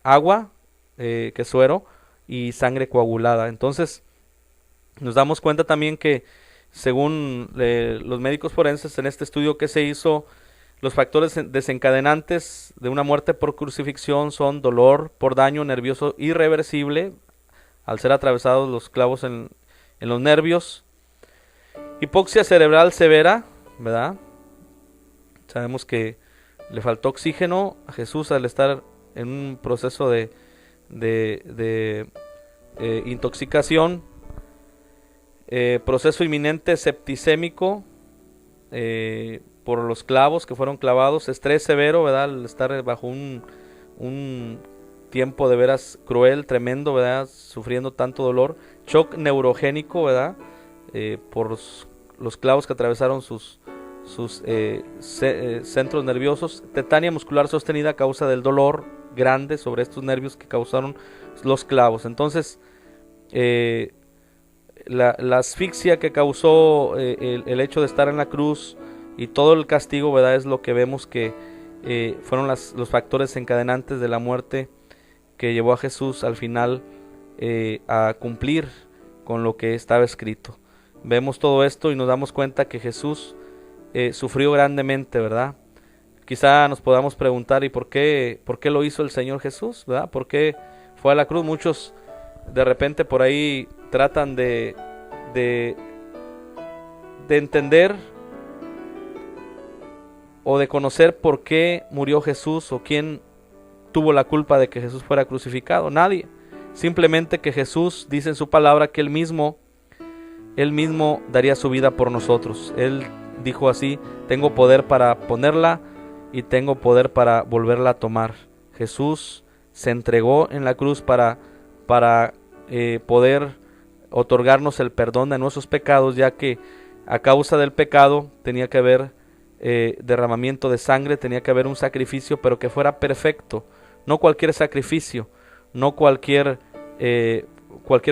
agua, que suero y sangre coagulada. Entonces nos damos cuenta también que según los médicos forenses, en este estudio que se hizo, Los factores desencadenantes de una muerte por crucifixión son dolor por daño nervioso irreversible, al ser atravesados los clavos en los nervios, hipoxia cerebral severa, ¿verdad? Sabemos que le faltó oxígeno a Jesús al estar en un proceso de intoxicación, proceso inminente septicémico por los clavos que fueron clavados, estrés severo, ¿verdad? Al estar bajo un tiempo de veras cruel, tremendo, ¿verdad? Sufriendo tanto dolor, shock neurogénico, ¿verdad? Por los clavos que atravesaron sus centros nerviosos, tetania muscular sostenida a causa del dolor grande sobre estos nervios que causaron los clavos. Entonces, la asfixia que causó el hecho de estar en la cruz y todo el castigo, ¿verdad? Es lo que vemos que fueron los factores encadenantes de la muerte que llevó a Jesús al final a cumplir con lo que estaba escrito. Vemos todo esto y nos damos cuenta que Jesús sufrió grandemente, ¿verdad? Quizá nos podamos preguntar, ¿y por qué lo hizo el Señor Jesús? ¿Verdad? ¿Por qué fue a la cruz? Muchos de repente por ahí tratan de entender o de conocer por qué murió Jesús o quién tuvo la culpa de que Jesús fuera crucificado. Nadie. Simplemente que Jesús dice en su palabra que Él mismo daría su vida por nosotros. Él dijo así: tengo poder para ponerla y tengo poder para volverla a tomar. Jesús se entregó en la cruz para poder otorgarnos el perdón de nuestros pecados, ya que a causa del pecado tenía que haber derramamiento de sangre, tenía que haber un sacrificio, pero que fuera perfecto. No cualquier sacrificio, no cualquier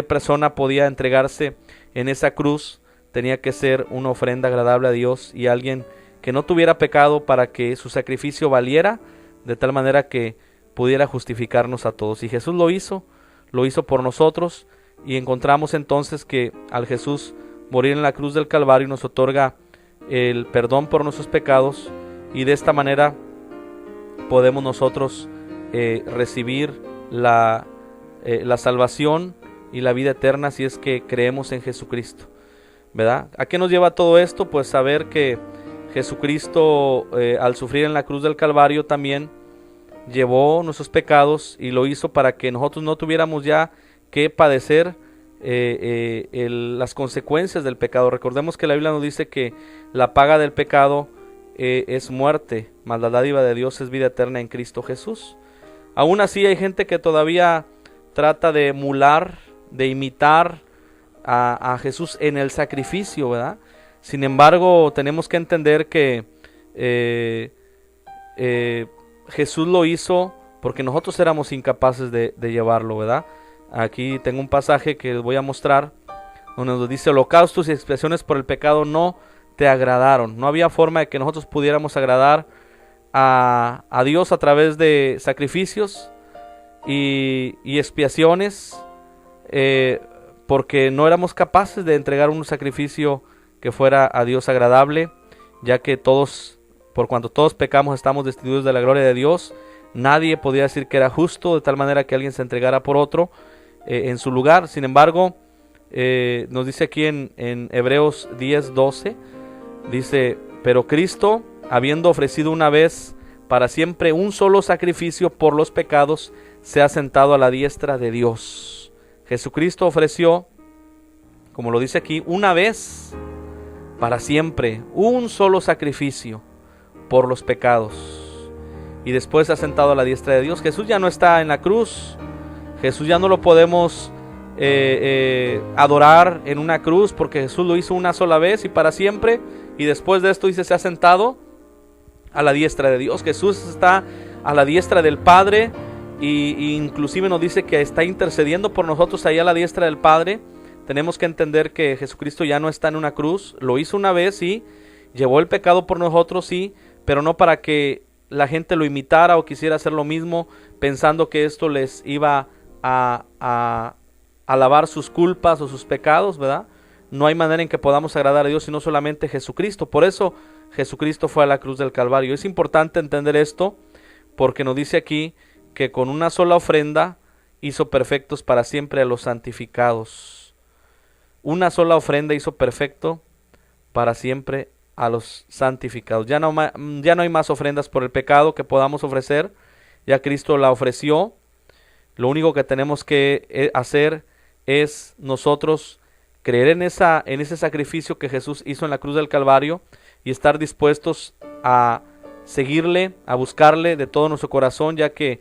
persona podía entregarse en esa cruz. Tenía que ser una ofrenda agradable a Dios y alguien que no tuviera pecado para que su sacrificio valiera, de tal manera que pudiera justificarnos a todos. Y Jesús lo hizo por nosotros, y encontramos entonces que al Jesús morir en la cruz del Calvario nos otorga el perdón por nuestros pecados, y de esta manera podemos nosotros recibir la salvación y la vida eterna si es que creemos en Jesucristo, ¿verdad? ¿A qué nos lleva todo esto? Pues saber que Jesucristo al sufrir en la cruz del Calvario también llevó nuestros pecados, y lo hizo para que nosotros no tuviéramos ya que padecer las consecuencias del pecado. Recordemos que la Biblia nos dice que la paga del pecado es muerte, mas la dádiva de Dios es vida eterna en Cristo Jesús. Aún así hay gente que todavía trata de emular, de imitar a Jesús en el sacrificio, ¿verdad? Sin embargo, tenemos que entender que Jesús lo hizo porque nosotros éramos incapaces de llevarlo, ¿verdad? Aquí tengo un pasaje que les voy a mostrar, donde nos dice: holocaustos y expiaciones por el pecado no te agradaron. No había forma de que nosotros pudiéramos agradar a Dios a través de sacrificios y expiaciones, porque no éramos capaces de entregar un sacrificio que fuera a Dios agradable, ya que todos, por cuanto todos pecamos, estamos destituidos de la gloria de Dios. Nadie podía decir que era justo, de tal manera que alguien se entregara por otro en su lugar. Sin embargo, nos dice aquí en Hebreos 10:12, dice: pero Cristo, habiendo ofrecido una vez para siempre un solo sacrificio por los pecados, se ha sentado a la diestra de Dios. Jesucristo ofreció, como lo dice aquí, una vez para siempre un solo sacrificio por los pecados, y después se ha sentado a la diestra de Dios. Jesús ya no está en la cruz. Jesús ya no lo podemos adorar en una cruz, porque Jesús lo hizo una sola vez y para siempre, y después de esto dice: se ha sentado a la diestra de Dios. Jesús está a la diestra del Padre, y inclusive nos dice que está intercediendo por nosotros ahí a la diestra del Padre. Tenemos que entender que Jesucristo ya no está en una cruz. Lo hizo una vez, sí, llevó el pecado por nosotros, sí, pero no para que la gente lo imitara o quisiera hacer lo mismo, pensando que esto les iba a lavar sus culpas o sus pecados, ¿verdad? No hay manera en que podamos agradar a Dios sino solamente Jesucristo. Por eso Jesucristo fue a la cruz del Calvario. Es importante entender esto porque nos dice aquí que con una sola ofrenda hizo perfectos para siempre a los santificados. Una sola ofrenda hizo perfecto para siempre a los santificados. Ya no hay más ofrendas por el pecado que podamos ofrecer. Ya Cristo la ofreció. Lo único que tenemos que hacer es nosotros creer en ese sacrificio que Jesús hizo en la cruz del Calvario y estar dispuestos a seguirle, a buscarle de todo nuestro corazón, ya que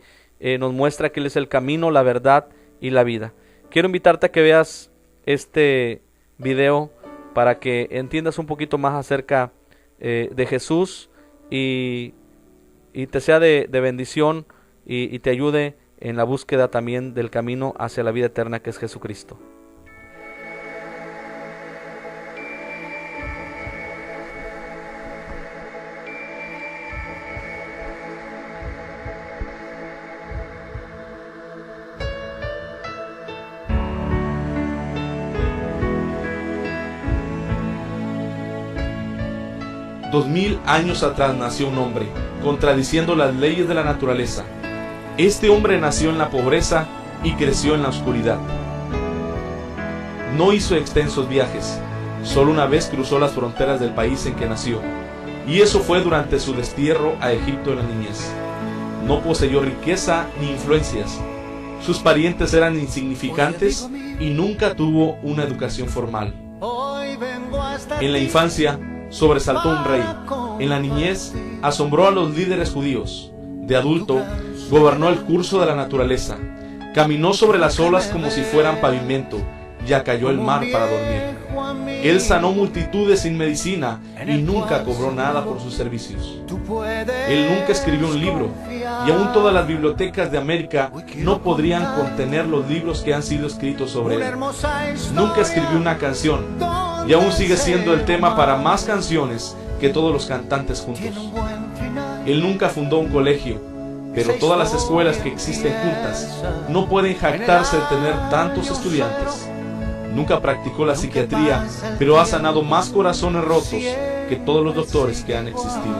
nos muestra que Él es el camino, la verdad y la vida. Quiero invitarte a que veas este video para que entiendas un poquito más acerca de Jesús y te sea de bendición y te ayude en la búsqueda también del camino hacia la vida eterna que es Jesucristo. Dos 2000 años atrás nació un hombre, contradiciendo las leyes de la naturaleza. Este hombre nació en la pobreza y creció en la oscuridad. No hizo extensos viajes, solo una vez cruzó las fronteras del país en que nació, y eso fue durante su destierro a Egipto en la niñez. No poseyó riqueza ni influencias, sus parientes eran insignificantes y nunca tuvo una educación formal. En la infancia, sobresaltó un rey. En la niñez, asombró a los líderes judíos. De adulto, gobernó el curso de la naturaleza. Caminó sobre las olas como si fueran pavimento, y acalló el mar para dormir. Él sanó multitudes sin medicina y nunca cobró nada por sus servicios. Él nunca escribió un libro, y aún todas las bibliotecas de América no podrían contener los libros que han sido escritos sobre él. Nunca escribió una canción, y aún sigue siendo el tema para más canciones que todos los cantantes juntos. Él nunca fundó un colegio, pero todas las escuelas que existen juntas no pueden jactarse de tener tantos estudiantes. Nunca practicó la psiquiatría, pero ha sanado más corazones rotos que todos los doctores que han existido.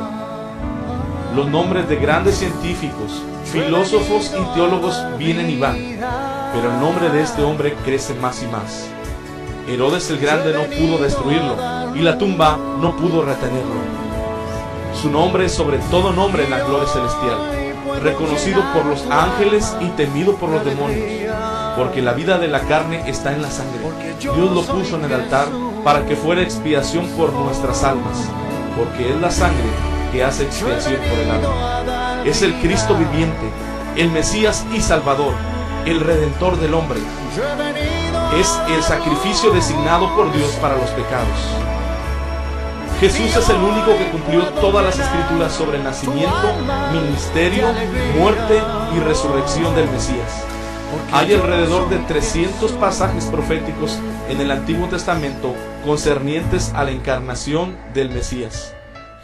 Los nombres de grandes científicos, filósofos y teólogos vienen y van, pero el nombre de este hombre crece más y más. Herodes el Grande no pudo destruirlo, y la tumba no pudo retenerlo. Su nombre es sobre todo nombre en la gloria celestial, reconocido por los ángeles y temido por los demonios, porque la vida de la carne está en la sangre. Dios lo puso en el altar para que fuera expiación por nuestras almas, porque es la sangre que hace expiación por el alma. Es el Cristo viviente, el Mesías y Salvador, el Redentor del hombre. Es el sacrificio designado por Dios para los pecados. Jesús es el único que cumplió todas las escrituras sobre el nacimiento, ministerio, muerte y resurrección del Mesías. Hay alrededor de 300 pasajes proféticos en el Antiguo Testamento concernientes a la encarnación del Mesías.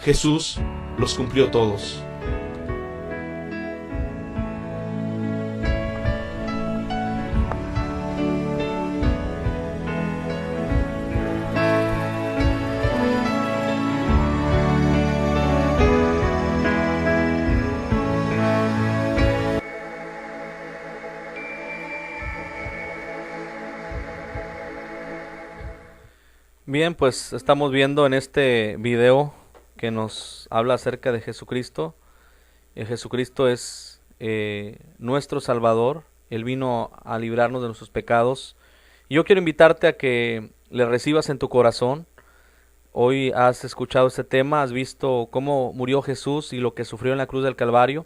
Jesús los cumplió todos. Bien, pues estamos viendo en este video que nos habla acerca de Jesucristo. Jesucristo es nuestro Salvador. Él vino a librarnos de nuestros pecados. Y yo quiero invitarte a que le recibas en tu corazón. Hoy has escuchado este tema, has visto cómo murió Jesús y lo que sufrió en la cruz del Calvario.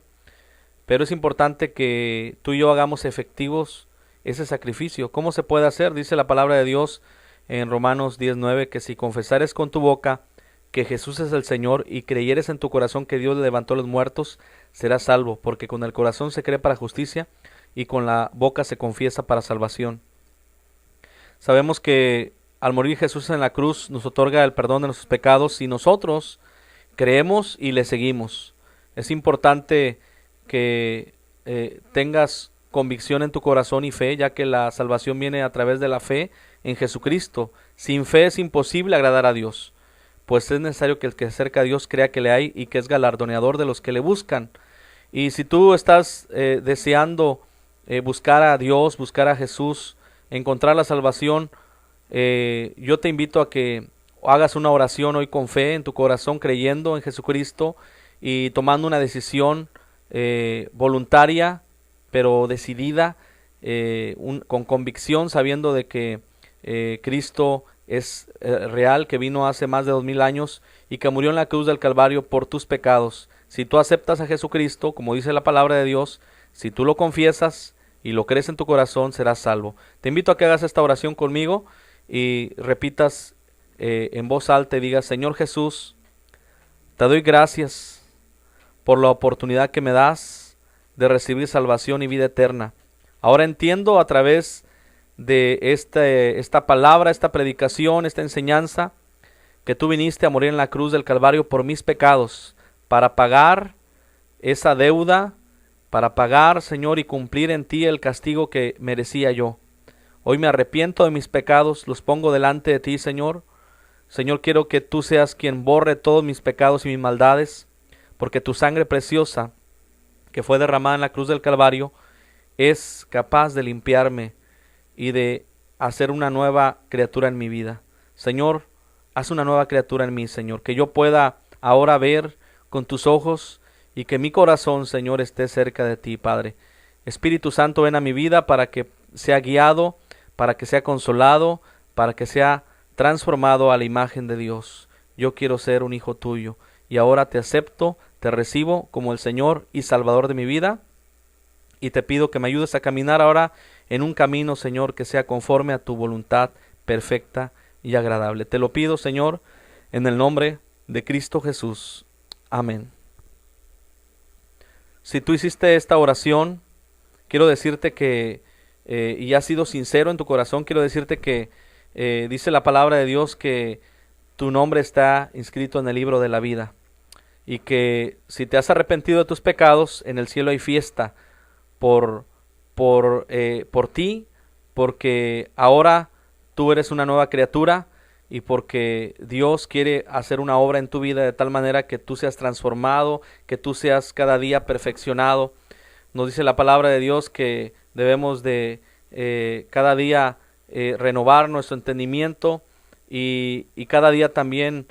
Pero es importante que tú y yo hagamos efectivos ese sacrificio. ¿Cómo se puede hacer? Dice la palabra de Dios en Romanos 10:9, que si confesares con tu boca que Jesús es el Señor y creyeres en tu corazón que Dios le levantó a los muertos, serás salvo, porque con el corazón se cree para justicia y con la boca se confiesa para salvación. Sabemos que al morir Jesús en la cruz nos otorga el perdón de nuestros pecados y nosotros creemos y le seguimos. Es importante que tengas convicción en tu corazón y fe, ya que la salvación viene a través de la fe en Jesucristo. Sin fe es imposible agradar a Dios, pues es necesario que el que se acerca a Dios crea que le hay y que es galardoneador de los que le buscan. Y si tú estás deseando buscar a Dios, buscar a Jesús, encontrar la salvación, yo te invito a que hagas una oración hoy con fe en tu corazón, creyendo en Jesucristo y tomando una decisión voluntaria, pero decidida, con convicción, sabiendo de que Cristo es real, que vino hace más de 2000 años y que murió en la cruz del Calvario por tus pecados. Si tú aceptas a Jesucristo, como dice la palabra de Dios, si tú lo confiesas y lo crees en tu corazón, serás salvo. Te invito a que hagas esta oración conmigo y repitas en voz alta y digas: Señor Jesús, te doy gracias por la oportunidad que me das de recibir salvación y vida eterna. Ahora entiendo a través de esta palabra, esta predicación, esta enseñanza, que tú viniste a morir en la cruz del Calvario por mis pecados, para pagar esa deuda, para pagar, Señor, y cumplir en ti el castigo que merecía yo. Hoy me arrepiento de mis pecados, los pongo delante de ti, Señor. Señor, quiero que tú seas quien borre todos mis pecados y mis maldades, porque tu sangre preciosa, que fue derramada en la cruz del Calvario, es capaz de limpiarme y de hacer una nueva criatura en mi vida. Señor, haz una nueva criatura en mí, Señor, que yo pueda ahora ver con tus ojos y que mi corazón, Señor, esté cerca de ti, Padre. Espíritu Santo, ven a mi vida para que sea guiado, para que sea consolado, para que sea transformado a la imagen de Dios. Yo quiero ser un hijo tuyo y ahora te acepto, te recibo como el Señor y Salvador de mi vida, y te pido que me ayudes a caminar ahora en un camino, Señor, que sea conforme a tu voluntad perfecta y agradable. Te lo pido, Señor, en el nombre de Cristo Jesús. Amén. Si tú hiciste esta oración, quiero decirte que, y has sido sincero en tu corazón, quiero decirte que dice la palabra de Dios que tu nombre está inscrito en el libro de la vida, y que si te has arrepentido de tus pecados, en el cielo hay fiesta por ti, porque ahora tú eres una nueva criatura y porque Dios quiere hacer una obra en tu vida de tal manera que tú seas transformado, que tú seas cada día perfeccionado. Nos dice la palabra de Dios que debemos de cada día renovar nuestro entendimiento y cada día también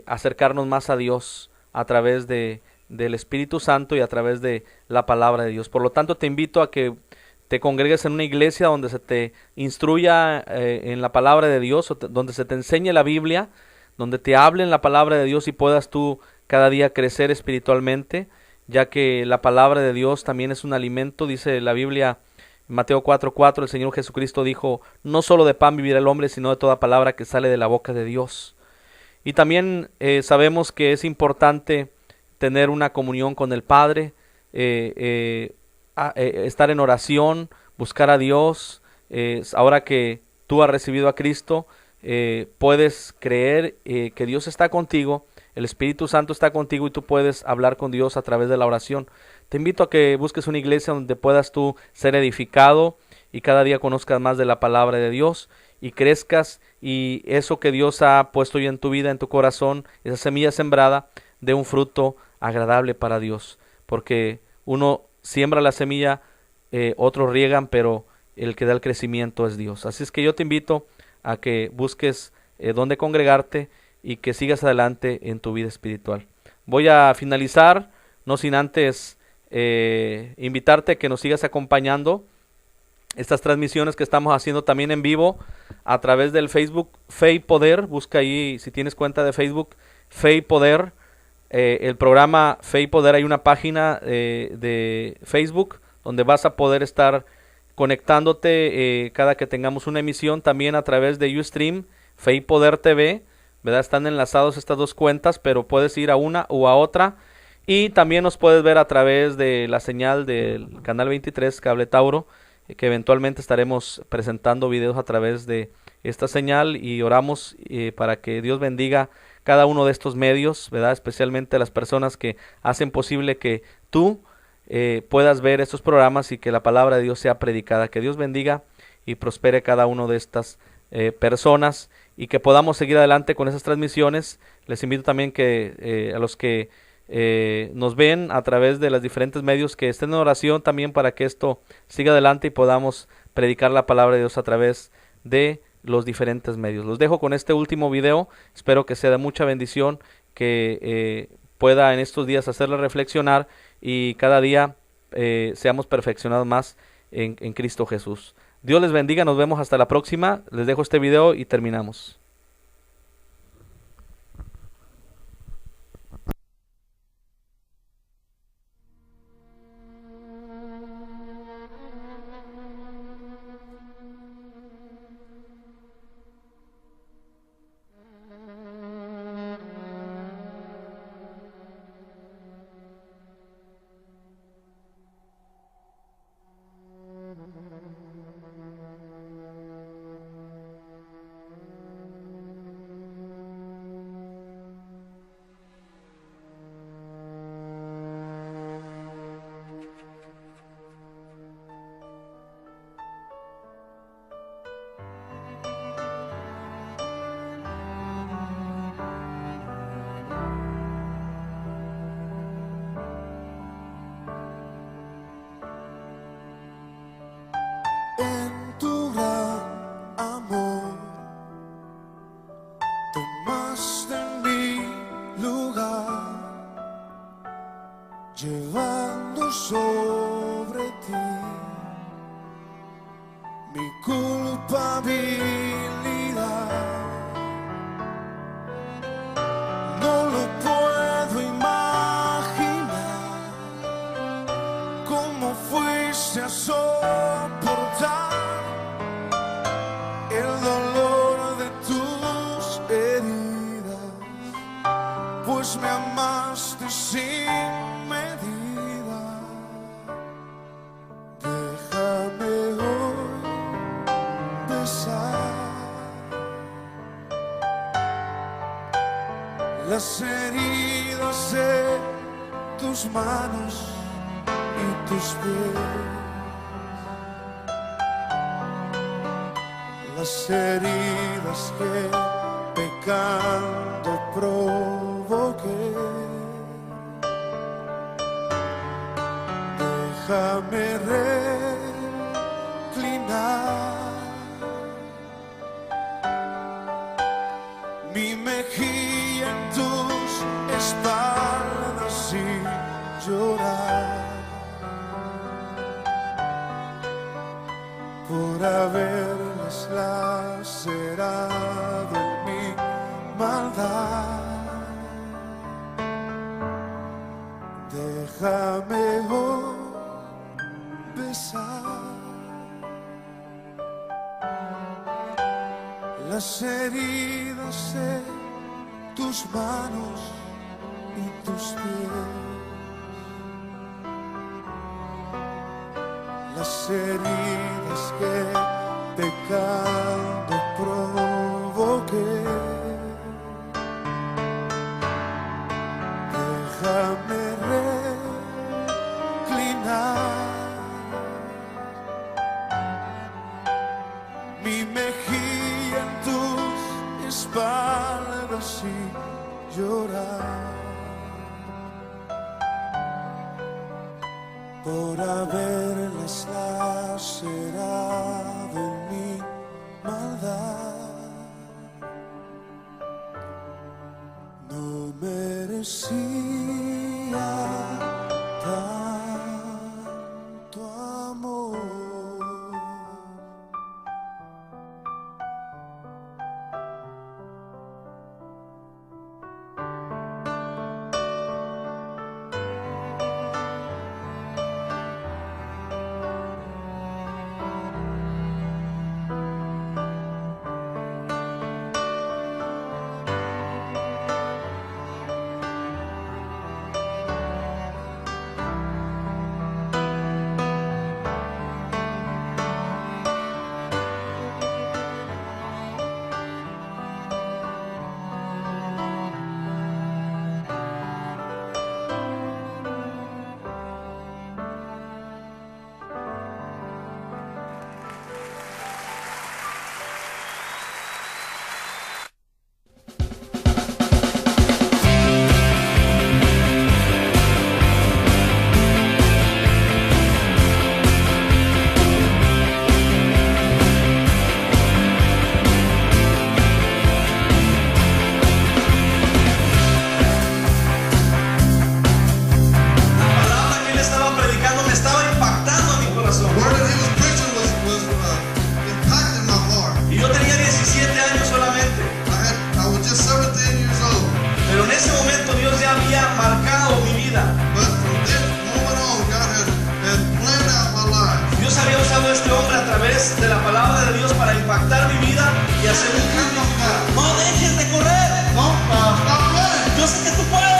acercarnos más a Dios a través del Espíritu Santo y a través de la palabra de Dios. Por lo tanto, te invito a que te congregues en una iglesia donde se te instruya en la palabra de Dios, donde se te enseñe la Biblia, donde te hablen la palabra de Dios y puedas tú cada día crecer espiritualmente, ya que la palabra de Dios también es un alimento. Dice la Biblia, en Mateo 4:4, el Señor Jesucristo dijo: no solo de pan vivirá el hombre, sino de toda palabra que sale de la boca de Dios. Y también sabemos que es importante tener una comunión con el Padre, estar en oración, buscar a Dios. Ahora que tú has recibido a Cristo, puedes creer que Dios está contigo, el Espíritu Santo está contigo y tú puedes hablar con Dios a través de la oración. Te invito a que busques una iglesia donde puedas tú ser edificado y cada día conozcas más de la palabra de Dios y crezcas, y eso que Dios ha puesto ya en tu vida, en tu corazón, esa semilla sembrada, dé un fruto agradable para Dios, porque uno siembra la semilla, otros riegan, pero el que da el crecimiento es Dios. Así es que yo te invito a que busques dónde congregarte y que sigas adelante en tu vida espiritual. Voy a finalizar, no sin antes invitarte a que nos sigas acompañando estas transmisiones que estamos haciendo también en vivo a través del Facebook Fe y Poder. Busca ahí, si tienes cuenta de Facebook, Fe y Poder. El programa Fe y Poder, hay una página de Facebook donde vas a poder estar conectándote cada que tengamos una emisión, también a través de Ustream, Fe y Poder TV, ¿verdad? Están enlazados estas dos cuentas, pero puedes ir a una o a otra, y también nos puedes ver a través de la señal del canal 23 Cable Tauro, que eventualmente estaremos presentando videos a través de esta señal, y oramos para que Dios bendiga cada uno de estos medios, ¿verdad? Especialmente a las personas que hacen posible que tú puedas ver estos programas y que la palabra de Dios sea predicada. Que Dios bendiga y prospere cada uno de estas personas, y que podamos seguir adelante con esas transmisiones. Les invito también que a los que nos ven a través de los diferentes medios que estén en oración también para que esto siga adelante y podamos predicar la palabra de Dios a través de los diferentes medios. Los dejo con este último video, espero que sea de mucha bendición, que pueda en estos días hacerle reflexionar y cada día seamos perfeccionados más en Cristo Jesús. Dios les bendiga, nos vemos hasta la próxima. Les dejo este video y terminamos. En tu gran amor tomaste mi lugar, llevando sobre ti mi culpabilidad. No lo puedo imaginar cómo fuiste a soportar el dolor de tus heridas, pues me amaste sin medida. Déjame hoy besar las heridas de tus manos y tus pies, las heridas que pecando provoqué. Déjame reclinar mi mejilla en tus espaldas y llorar por haberles lacerado en mi maldad. Déjame hoy besar las heridas de tus manos y tus pies, las heridas que pecando provoqué. Déjame reclinar mi mejilla en tus espaldas y llorar por haberlas lacerado en mi maldad. No merecía tanto amor. vida. But from this moment on, God has planned out my life. Dios había usado a este hombre a través de la palabra de Dios para impactar mi vida y hacer un cambio en mi vida. No dejes de correr. No, stop running. Yo sé que tú puedes.